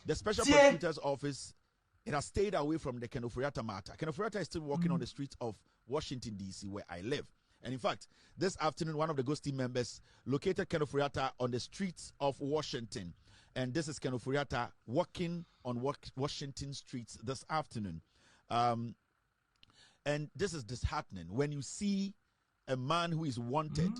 The special prosecutor's office, it has stayed away from the Ken Ofori matter. Ken Ofori is still walking on the streets of Washington, D.C., where I live. And in fact, this afternoon, one of the Ghost team members located Ken Ofori on the streets of Washington. And this is Ken Ofori walking on Washington streets this afternoon. And this is disheartening. When you see a man who is wanted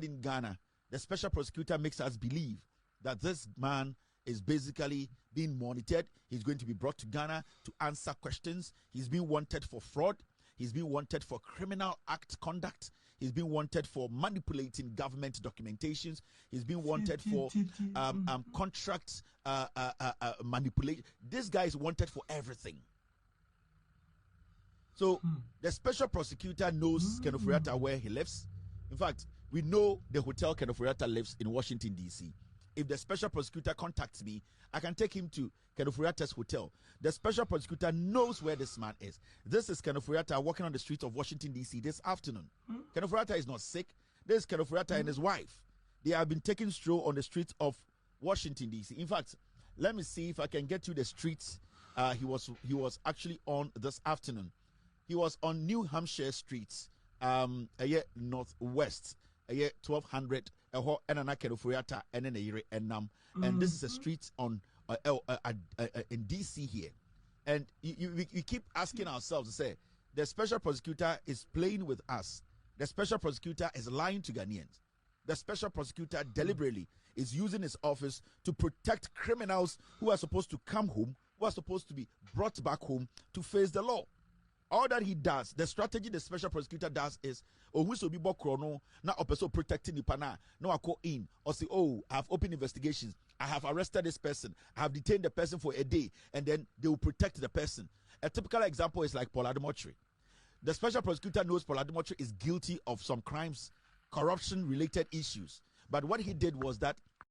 in Ghana, the special prosecutor makes us believe that this man is basically being monitored. He's going to be brought to Ghana to answer questions. He's being wanted for fraud. He's being wanted for criminal act conduct. He's being wanted for manipulating government documentations. He's being wanted for contract manipulation. This guy is wanted for everything. So the special prosecutor knows Ken Ofori where he lives. In fact, we know the hotel Ken Ofori lives in Washington, D.C. If the special prosecutor contacts me, I can take him to Ken Ofori's hotel. The special prosecutor knows where this man is. This is Ken Ofori walking on the streets of Washington, D.C. this afternoon. Ken Ofori is not sick. This is Ken Ofori and his wife. They have been taking stroll on the streets of Washington, D.C. In fact, let me see if I can get you the streets he was actually on this afternoon. He was on New Hampshire streets, northwest, 1200. And this is a street on in DC here, and we keep asking ourselves, say the special prosecutor is playing with us. The special prosecutor is lying to Ghanaians. The special prosecutor deliberately is using his office to protect criminals who are supposed to come home, who are supposed to be brought back home to face the law. All that he does, the strategy the special prosecutor does is, oh, who be chrono, now a person protecting the pana, no, I call in, or say, oh, I have open investigations, I have arrested this person, I have detained the person for a day, and then they will protect the person. A typical example is like Paul Ademotri. The special prosecutor knows Paul Ademotri is guilty of some crimes, corruption-related issues. But what he did was that